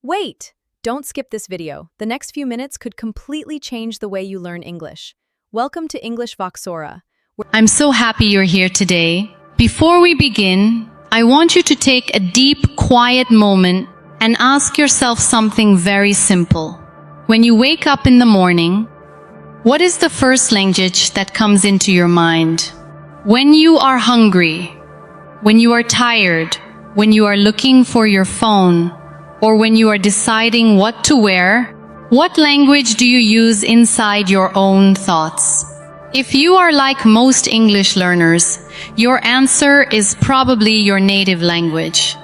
Wait! Don't skip this video. The next few minutes could completely change the way you learn English. Welcome to English Voxora. I'm so happy you're here today. Before we begin, I want you to take a deep, quiet moment and ask yourself something very simple. When you wake up in the morning, what is the first language that comes into your mind? When you are hungry, when you are tired, when you are looking for your phone, or when you are deciding what to wear, what language do you use inside your own thoughts? If you are like most English learners, your answer is probably your native language.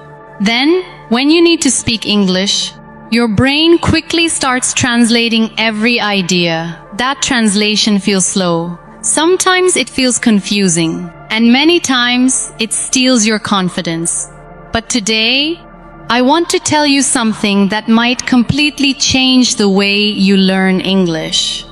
Then, when you need to speak English, your brain quickly starts translating every idea. That translation feels slow. Sometimes it feels confusing, and many times it steals your confidence. But today, I want to tell you something that might completely change the way you learn English.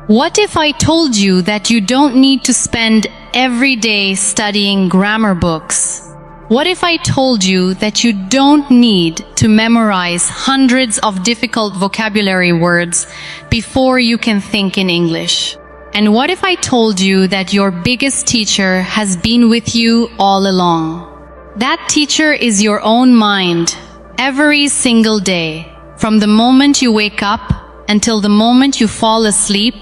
What if I told you that you don't need to spend every day studying grammar books? What if I told you that you don't need to memorize hundreds of difficult vocabulary words before you can think in English? And what if I told you that your biggest teacher has been with you all along? That teacher is your own mind, every single day. From the moment you wake up until the moment you fall asleep,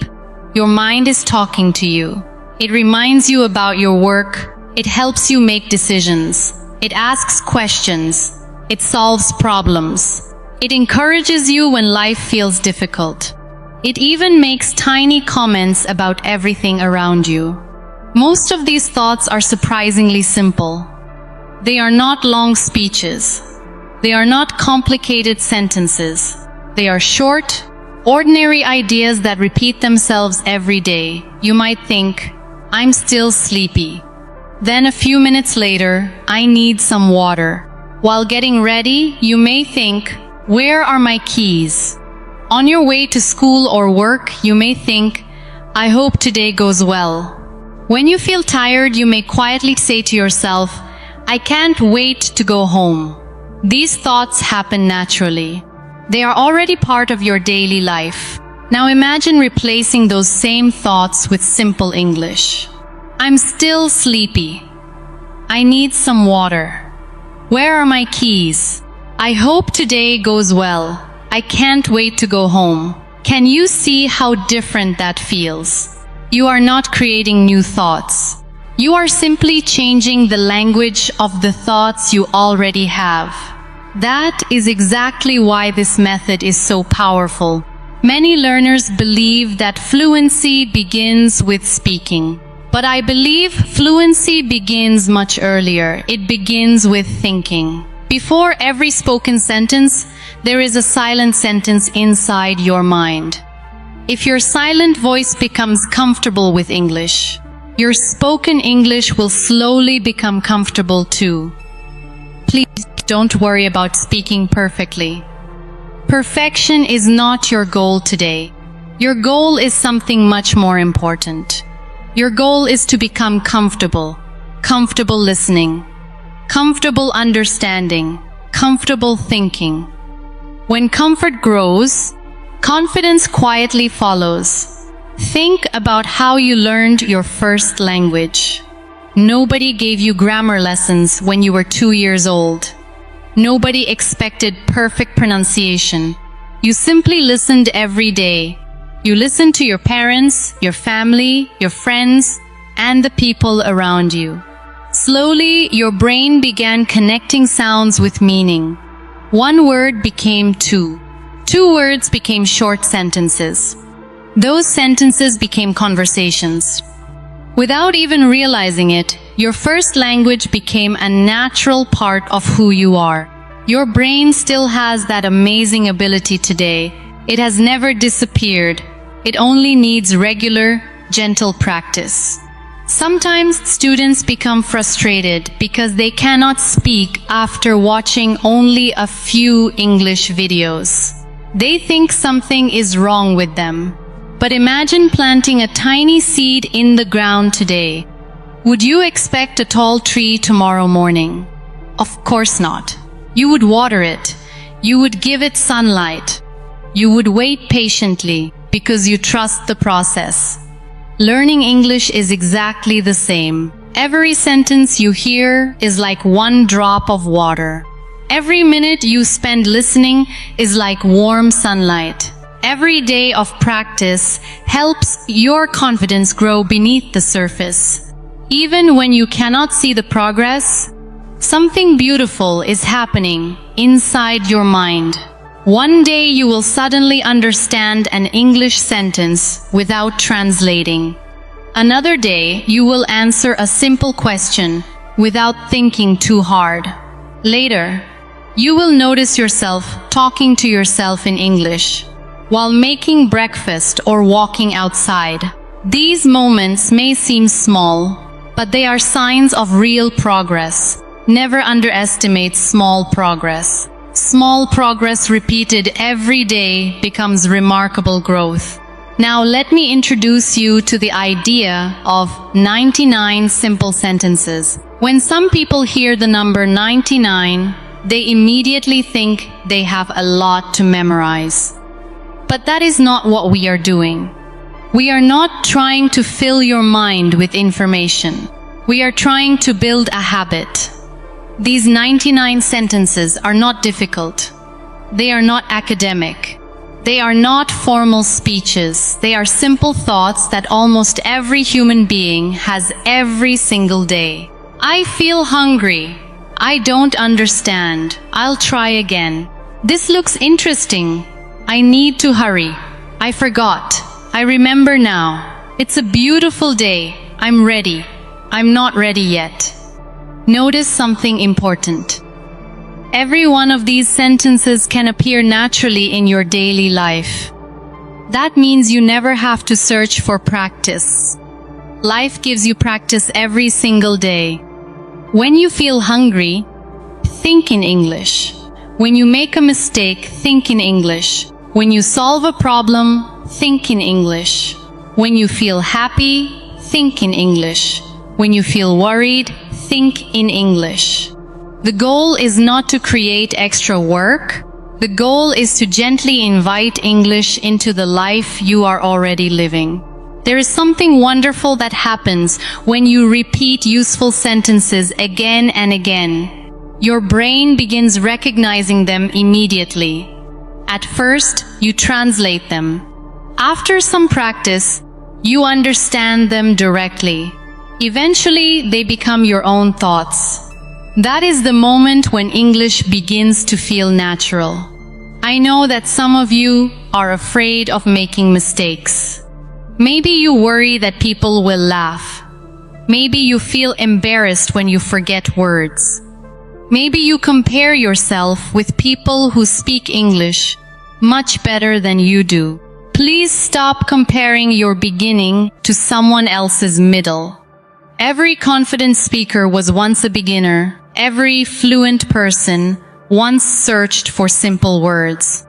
your mind is talking to you. It reminds you about your work. It helps you make decisions. It asks questions. It solves problems. It encourages you when life feels difficult. It even makes tiny comments about everything around you. Most of these thoughts are surprisingly simple. They are not long speeches. They are not complicated sentences. They are short, ordinary ideas that repeat themselves every day. You might think, I'm still sleepy. Then a few minutes later, I need some water. While getting ready, you may think, where are my keys? On your way to school or work, you may think, I hope today goes well. When you feel tired, you may quietly say to yourself, I can't wait to go home. These thoughts happen naturally. They are already part of your daily life. Now imagine replacing those same thoughts with simple English. I'm still sleepy. I need some water. Where are my keys? I hope today goes well. I can't wait to go home. Can you see how different that feels? You are not creating new thoughts. You are simply changing the language of the thoughts you already have. That is exactly why this method is so powerful. Many learners believe that fluency begins with speaking. But I believe fluency begins much earlier. It begins with thinking. Before every spoken sentence, there is a silent sentence inside your mind. If your silent voice becomes comfortable with English, your spoken English will slowly become comfortable too. Please don't worry about speaking perfectly. Perfection is not your goal today. Your goal is something much more important. Your goal is to become comfortable listening, comfortable understanding, comfortable thinking. When comfort grows, confidence quietly follows. Think about how you learned your first language. Nobody gave you grammar lessons when you were 2 years old. Nobody expected perfect pronunciation. You simply listened every day. You listened to your parents, your family, your friends, and the people around you. Slowly, your brain began connecting sounds with meaning. One word became two. 2 words became short sentences. Those sentences became conversations. Without even realizing it, your first language became a natural part of who you are. Your brain still has that amazing ability today. It has never disappeared. It only needs regular, gentle practice. Sometimes students become frustrated because they cannot speak after watching only a few English videos. They think something is wrong with them. But imagine planting a tiny seed in the ground today. Would you expect a tall tree tomorrow morning? Of course not. You would water it. You would give it sunlight. You would wait patiently because you trust the process. Learning English is exactly the same. Every sentence you hear is like one drop of water. Every minute you spend listening is like warm sunlight. Every day of practice helps your confidence grow beneath the surface. Even when you cannot see the progress, something beautiful is happening inside your mind. One day you will suddenly understand an English sentence without translating. Another day you will answer a simple question without thinking too hard. Later, you will notice yourself talking to yourself in English while making breakfast or walking outside. These moments may seem small, but they are signs of real progress. Never underestimate small progress. Small progress repeated every day becomes remarkable growth. Now let me introduce you to the idea of 99 simple sentences. When some people hear the number 99, they immediately think they have a lot to memorize. But that is not what we are doing. We are not trying to fill your mind with information. We are trying to build a habit. These 99 sentences are not difficult. They are not academic. They are not formal speeches. They are simple thoughts that almost every human being has every single day. I feel hungry. I don't understand. I'll try again. This looks interesting. I need to hurry. I forgot. I remember now. It's a beautiful day. I'm ready. I'm not ready yet. Notice something important. Every one of these sentences can appear naturally in your daily life. That means you never have to search for practice. Life gives you practice every single day. When you feel hungry, think in English. When you make a mistake, think in English. When you solve a problem, think in English. When you feel happy, think in English. When you feel worried, think in English. The goal is not to create extra work. The goal is to gently invite English into the life you are already living. There is something wonderful that happens when you repeat useful sentences again and again. Your brain begins recognizing them immediately. At first, you translate them. After some practice, you understand them directly. Eventually, they become your own thoughts. That is the moment when English begins to feel natural. I know that some of you are afraid of making mistakes. Maybe you worry that people will laugh. Maybe you feel embarrassed when you forget words. Maybe you compare yourself with people who speak English much better than you do. Please stop comparing your beginning to someone else's middle. Every confident speaker was once a beginner. Every fluent person once searched for simple words.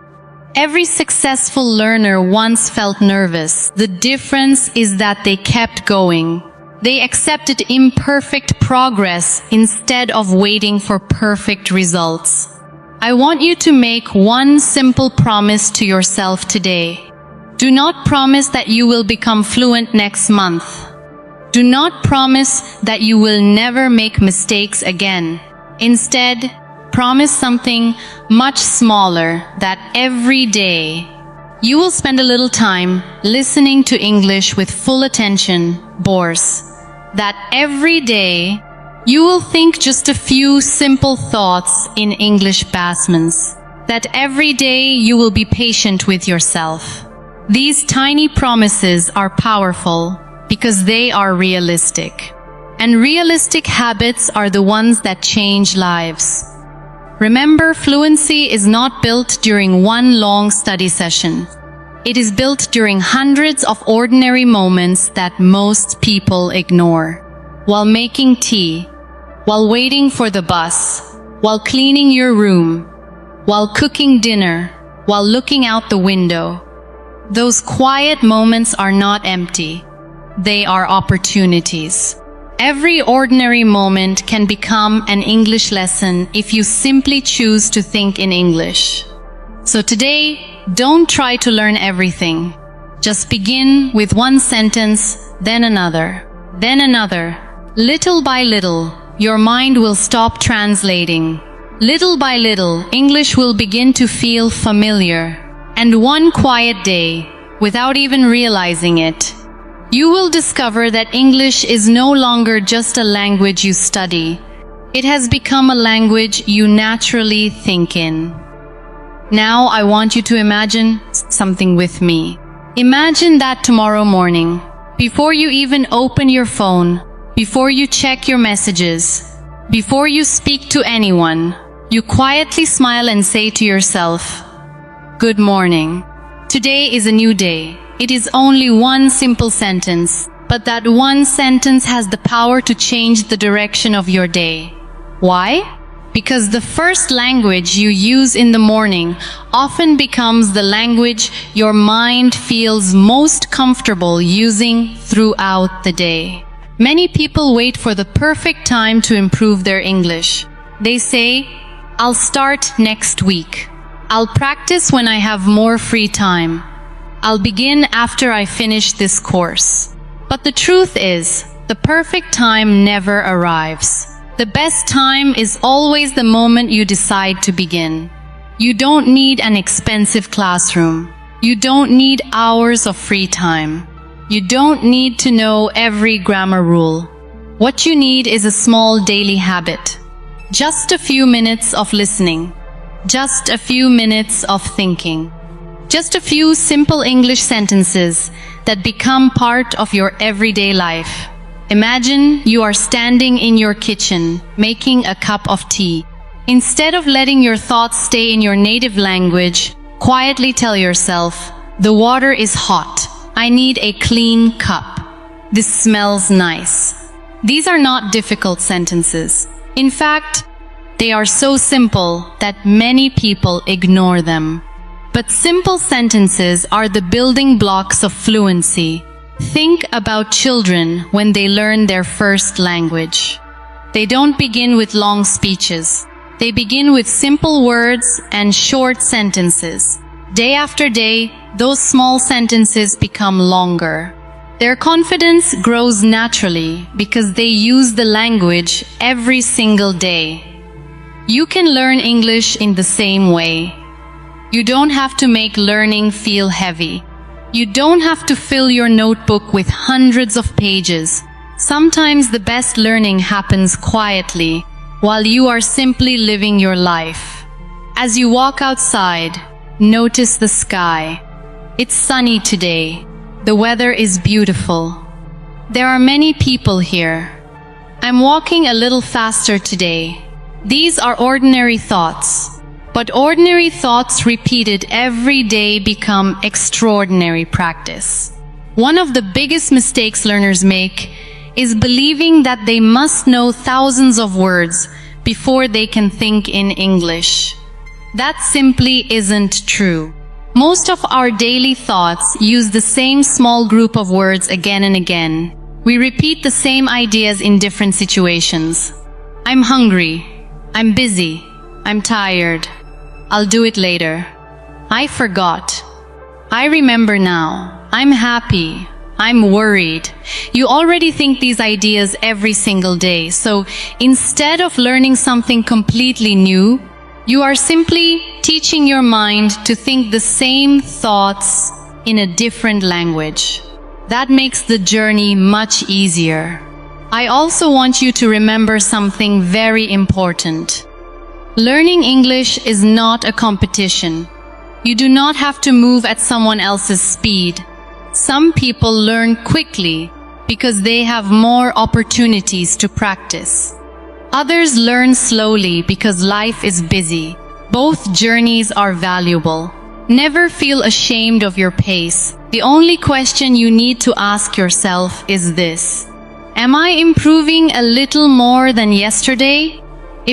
Every successful learner once felt nervous. The difference is that they kept going. They accepted imperfect progress instead of waiting for perfect results. I want you to make one simple promise to yourself today. Do not promise that you will become fluent next month. Do not promise that you will never make mistakes again. Instead, promise something much smaller, that every day you will spend a little time listening to English with full attention, bores. That every day you will think just a few simple thoughts in English basements. That every day you will be patient with yourself. These tiny promises are powerful because they are realistic. And realistic habits are the ones that change lives. Remember, fluency is not built during one long study session. It is built during hundreds of ordinary moments that most people ignore. While making tea, while waiting for the bus, while cleaning your room, while cooking dinner, while looking out the window. Those quiet moments are not empty. They are opportunities. Every ordinary moment can become an English lesson if you simply choose to think in English. So today, don't try to learn everything. Just begin with one sentence, then another, then another. Little by little, your mind will stop translating. Little by little, English will begin to feel familiar. And one quiet day, without even realizing it, you will discover that English is no longer just a language you study. It has become a language you naturally think in. Now I want you to imagine something with me. Imagine that tomorrow morning, before you even open your phone, before you check your messages, before you speak to anyone, you quietly smile and say to yourself, "Good morning. Today is a new day." It is only one simple sentence, but that one sentence has the power to change the direction of your day. Why? Because the first language you use in the morning often becomes the language your mind feels most comfortable using throughout the day. Many people wait for the perfect time to improve their English. They say, "I'll start next week. I'll practice when I have more free time. I'll begin after I finish this course." But the truth is, the perfect time never arrives. The best time is always the moment you decide to begin. You don't need an expensive classroom. You don't need hours of free time. You don't need to know every grammar rule. What you need is a small daily habit. Just a few minutes of listening. Just a few minutes of thinking. Just a few simple English sentences that become part of your everyday life. Imagine you are standing in your kitchen, making a cup of tea. Instead of letting your thoughts stay in your native language, quietly tell yourself, "The water is hot. I need a clean cup. This smells nice." These are not difficult sentences. In fact, they are so simple that many people ignore them. But simple sentences are the building blocks of fluency. Think about children when they learn their first language. They don't begin with long speeches. They begin with simple words and short sentences. Day after day, those small sentences become longer. Their confidence grows naturally because they use the language every single day. You can learn English in the same way. You don't have to make learning feel heavy. You don't have to fill your notebook with hundreds of pages. Sometimes the best learning happens quietly, while you are simply living your life. As you walk outside, notice the sky. It's sunny today. The weather is beautiful. There are many people here. I'm walking a little faster today. These are ordinary thoughts. But ordinary thoughts repeated every day become extraordinary practice. One of the biggest mistakes learners make is believing that they must know thousands of words before they can think in English. That simply isn't true. Most of our daily thoughts use the same small group of words again and again. We repeat the same ideas in different situations. I'm hungry. I'm busy. I'm tired. I'll do it later. I forgot. I remember now. I'm happy. I'm worried. You already think these ideas every single day. So instead of learning something completely new, you are simply teaching your mind to think the same thoughts in a different language. That makes the journey much easier. I also want you to remember something very important. Learning English is not a competition. You do not have to move at someone else's speed. Some people learn quickly because they have more opportunities to practice. Others learn slowly because life is busy. Both journeys are valuable. Never feel ashamed of your pace. The only question you need to ask yourself is this: am I improving a little more than yesterday?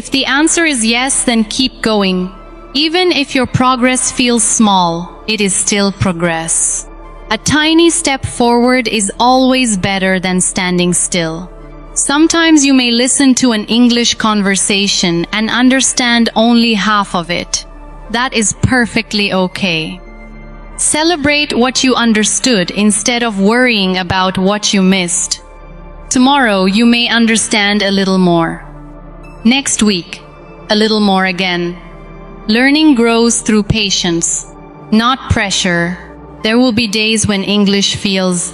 If the answer is yes, then keep going. Even if your progress feels small, it is still progress. A tiny step forward is always better than standing still. Sometimes you may listen to an English conversation and understand only half of it. That is perfectly okay. Celebrate what you understood instead of worrying about what you missed. Tomorrow you may understand a little more. Next week, a little more again. Learning grows through patience, not pressure. There will be days when English feels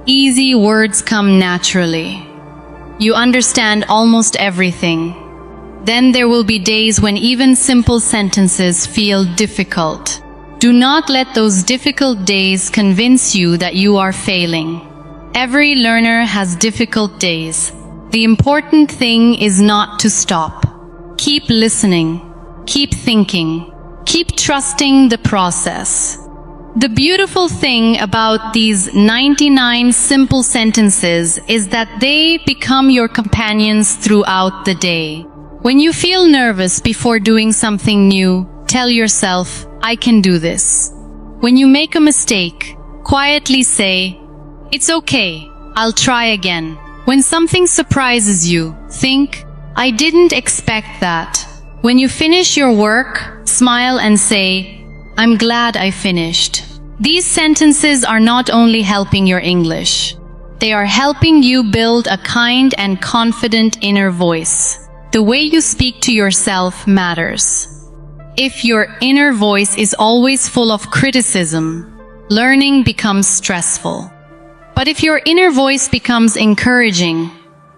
easy, words come naturally. You understand almost everything. Then there will be days when even simple sentences feel difficult. Do not let those difficult days convince you that you are failing. Every learner has difficult days. The important thing is not to stop. Keep listening. Keep thinking. Keep trusting the process. The beautiful thing about these 99 simple sentences is that they become your companions throughout the day. When you feel nervous before doing something new, tell yourself, I can do this. When you make a mistake, quietly say, it's okay, I'll try again. When something surprises you, think, I didn't expect that. When you finish your work, smile and say, I'm glad I finished. These sentences are not only helping your English, they are helping you build a kind and confident inner voice. The way you speak to yourself matters. If your inner voice is always full of criticism, learning becomes stressful. But if your inner voice becomes encouraging,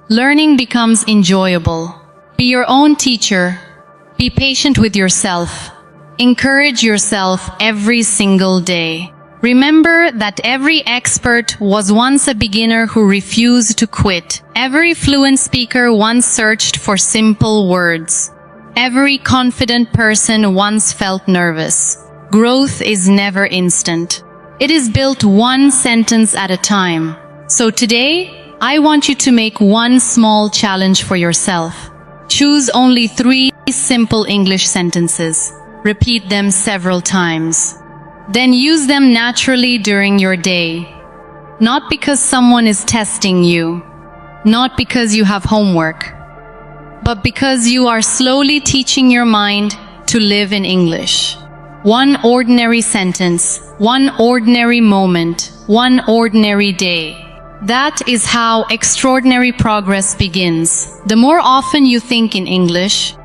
learning becomes enjoyable. Be your own teacher. Be patient with yourself. Encourage yourself every single day. Remember that every expert was once a beginner who refused to quit. Every fluent speaker once searched for simple words. Every confident person once felt nervous. Growth is never instant. It is built one sentence at a time. So today, I want you to make one small challenge for yourself. Choose only 3 simple English sentences. Repeat them several times. Then use them naturally during your day. Not because someone is testing you, not because you have homework, but because you are slowly teaching your mind to live in English. One ordinary sentence, one ordinary moment, one ordinary day. That is how extraordinary progress begins. The more often you think in English,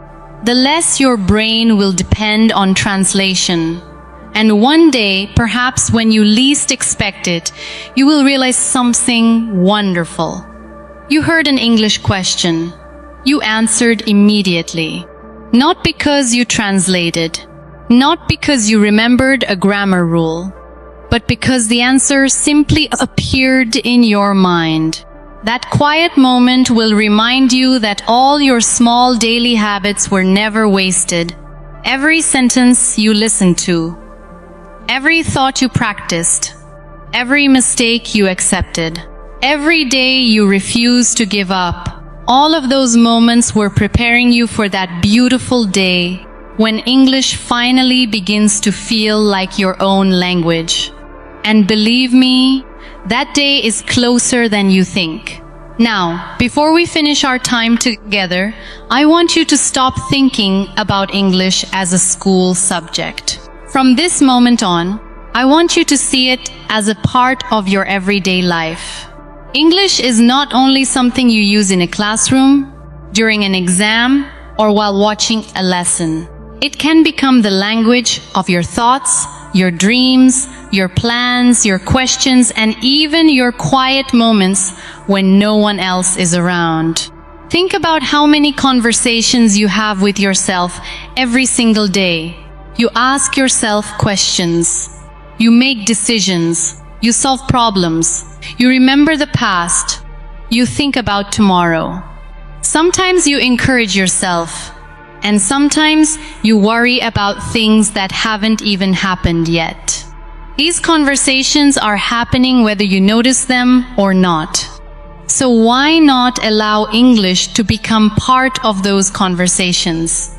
the less your brain will depend on translation. And one day, perhaps when you least expect it, you will realize something wonderful. You heard an English question. You answered immediately. Not because you translated, not because you remembered a grammar rule, but because the answer simply appeared in your mind. That quiet moment will remind you that all your small daily habits were never wasted. Every sentence you listened to, every thought you practiced, every mistake you accepted, every day you refused to give up, all of those moments were preparing you for that beautiful day when English finally begins to feel like your own language. And believe me, that day is closer than you think. Now, before we finish our time together, I want you to stop thinking about English as a school subject. From this moment on, I want you to see it as a part of your everyday life. English is not only something you use in a classroom, during an exam, or while watching a lesson. It can become the language of your thoughts, your dreams, your plans, your questions, and even your quiet moments when no one else is around. Think about how many conversations you have with yourself every single day. You ask yourself questions. You make decisions. You solve problems. You remember the past. You think about tomorrow. Sometimes you encourage yourself, and sometimes you worry about things that haven't even happened yet. These conversations are happening whether you notice them or not. So why not allow English to become part of those conversations?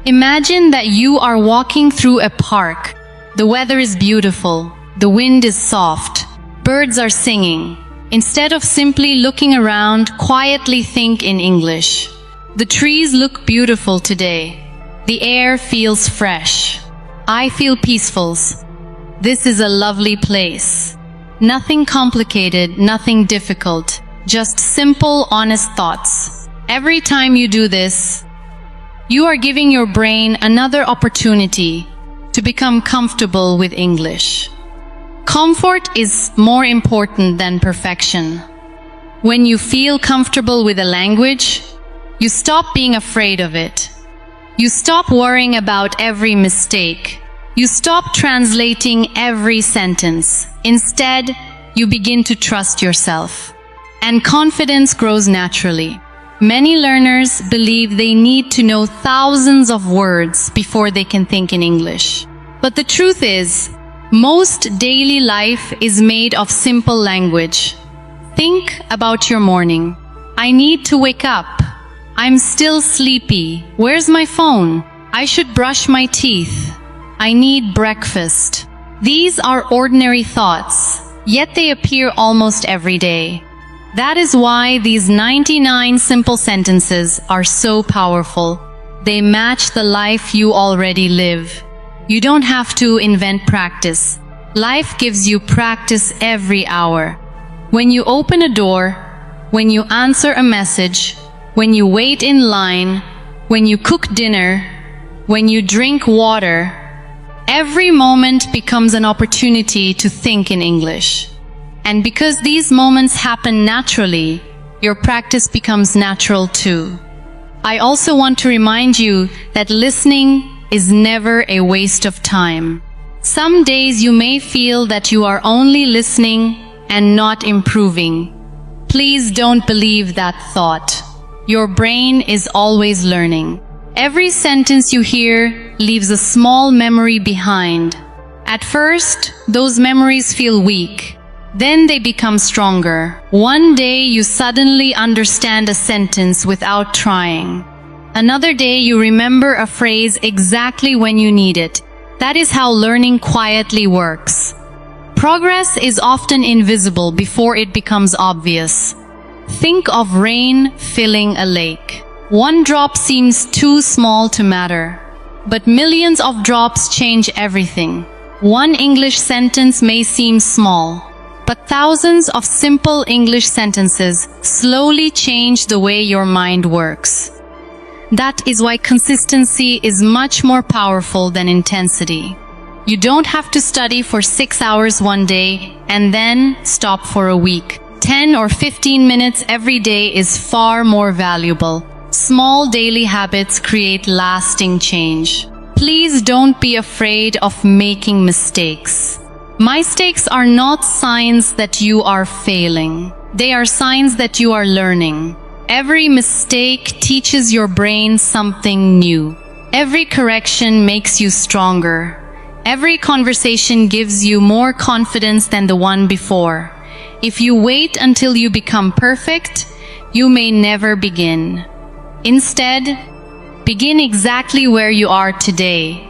Imagine that you are walking through a park. The weather is beautiful. The wind is soft. Birds are singing. Instead of simply looking around, quietly think in English. The trees look beautiful today. The air feels fresh. I feel peaceful. This is a lovely place. Nothing complicated, nothing difficult. Just simple, honest thoughts. Every time you do this, you are giving your brain another opportunity to become comfortable with English. Comfort is more important than perfection. When you feel comfortable with a language, you stop being afraid of it. You stop worrying about every mistake. You stop translating every sentence. Instead, you begin to trust yourself. And confidence grows naturally. Many learners believe they need to know thousands of words before they can think in English. But the truth is, most daily life is made of simple language. Think about your morning. I need to wake up. I'm still sleepy. Where's my phone? I should brush my teeth. I need breakfast. These are ordinary thoughts, yet they appear almost every day. That is why these 99 simple sentences are so powerful. They match the life you already live. You don't have to invent practice. Life gives you practice every hour. When you open a door, when you answer a message, when you wait in line, when you cook dinner, when you drink water, every moment becomes an opportunity to think in English. And because these moments happen naturally, your practice becomes natural too. I also want to remind you that listening is never a waste of time. Some days you may feel that you are only listening and not improving. Please don't believe that thought. Your brain is always learning. Every sentence you hear leaves a small memory behind. At first, those memories feel weak. Then they become stronger. One day you suddenly understand a sentence without trying. Another day you remember a phrase exactly when you need it. That is how learning quietly works. Progress is often invisible before it becomes obvious. Think of rain filling a lake. One drop seems too small to matter, but millions of drops change everything. One English sentence may seem small, but thousands of simple English sentences slowly change the way your mind works. That is why consistency is much more powerful than intensity. You don't have to study for 6 hours one day and then stop for a week. 10 or 15 minutes every day is far more valuable. Small daily habits create lasting change. Please don't be afraid of making mistakes. Mistakes are not signs that you are failing. They are signs that you are learning. Every mistake teaches your brain something new. Every correction makes you stronger. Every conversation gives you more confidence than the one before. If you wait until you become perfect, you may never begin. Instead, begin exactly where you are today.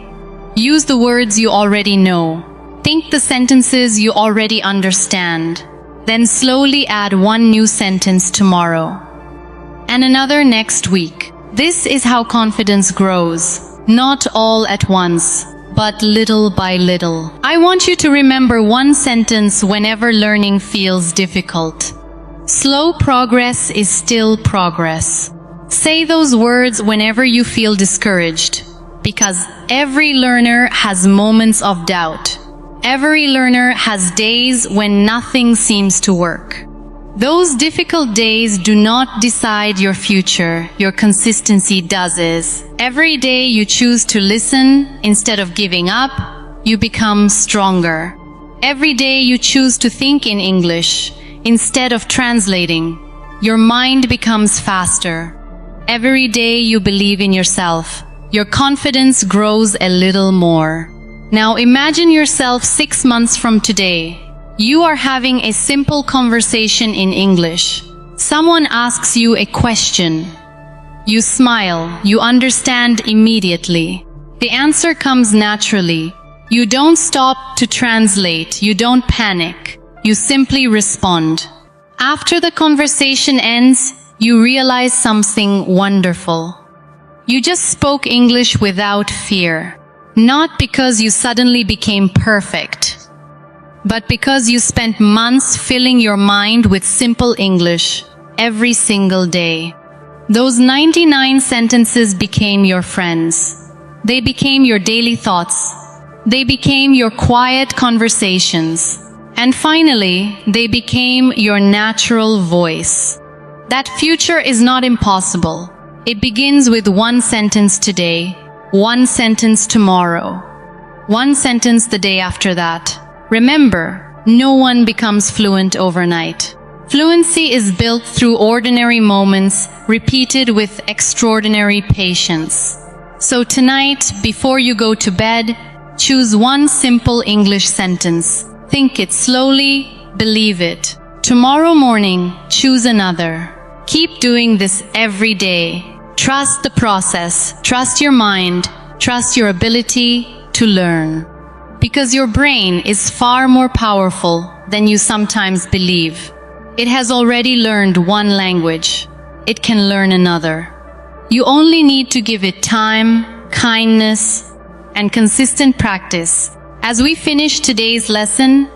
Use the words you already know. Think the sentences you already understand. Then slowly add one new sentence tomorrow, and another next week. This is how confidence grows. Not all at once, but little by little. I want you to remember one sentence whenever learning feels difficult. Slow progress is still progress. Say those words whenever you feel discouraged, because every learner has moments of doubt. Every learner has days when nothing seems to work. Those difficult days do not decide your future. Your consistency does. Every day you choose to listen instead of giving up, you become stronger. Every day you choose to think in English instead of translating, your mind becomes faster. Every day you believe in yourself, your confidence grows a little more. Now imagine yourself 6 months from today. You are having a simple conversation in English. Someone asks you a question. You smile, you understand immediately. The answer comes naturally. You don't stop to translate, you don't panic. You simply respond. After the conversation ends, you realize something wonderful. You just spoke English without fear, not because you suddenly became perfect, but because you spent months filling your mind with simple English every single day. Those 99 sentences became your friends. They became your daily thoughts. They became your quiet conversations. And finally, they became your natural voice. That future is not impossible. It begins with one sentence today, one sentence tomorrow, one sentence the day after that. Remember, no one becomes fluent overnight. Fluency is built through ordinary moments, repeated with extraordinary patience. So tonight, before you go to bed, choose one simple English sentence. Think it slowly, believe it. Tomorrow morning, choose another. Keep doing this every day. Trust the process, trust your mind, trust your ability to learn. Because your brain is far more powerful than you sometimes believe. It has already learned one language. It can learn another. You only need to give it time, kindness, and consistent practice. As we finish today's lesson,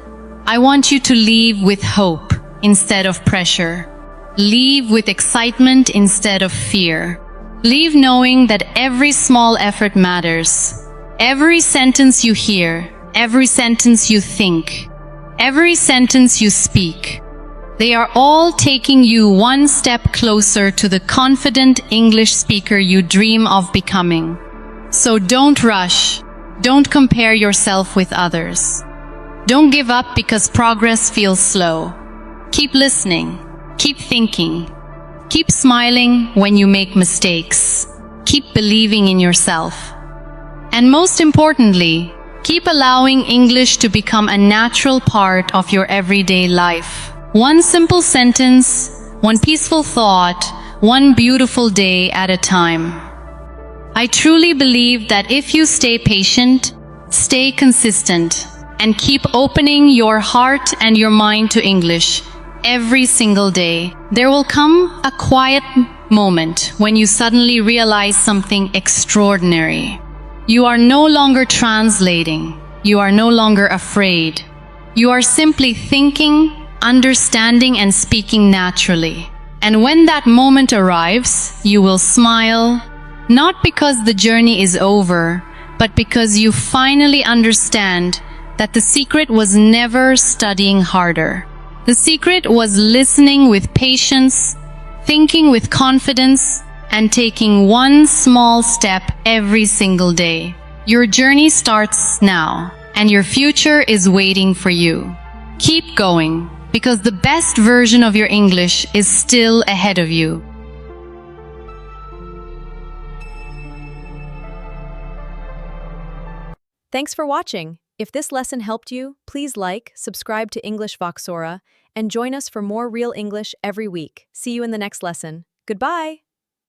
I want you to leave with hope instead of pressure. Leave with excitement instead of fear. Leave knowing that every small effort matters. Every sentence you hear, every sentence you think, every sentence you speak, they are all taking you one step closer to the confident English speaker you dream of becoming. So don't rush. Don't compare yourself with others. Don't give up because progress feels slow. Keep listening. Keep thinking. Keep smiling when you make mistakes. Keep believing in yourself. And most importantly, keep allowing English to become a natural part of your everyday life. One simple sentence, one peaceful thought, one beautiful day at a time. I truly believe that if you stay patient, stay consistent, and keep opening your heart and your mind to English every single day, there will come a quiet moment when you suddenly realize something extraordinary. You are no longer translating. You are no longer afraid. You are simply thinking, understanding, and speaking naturally. And when that moment arrives, you will smile, not because the journey is over, but because you finally understand that the secret was never studying harder. The secret was listening with patience, thinking with confidence, and taking one small step every single day. Your journey starts now, and your future is waiting for you. Keep going, because the best version of your English is still ahead of you. Thanks for watching. If this lesson helped you, please like, subscribe to English Voxora, and join us for more real English every week. See you in the next lesson. Goodbye!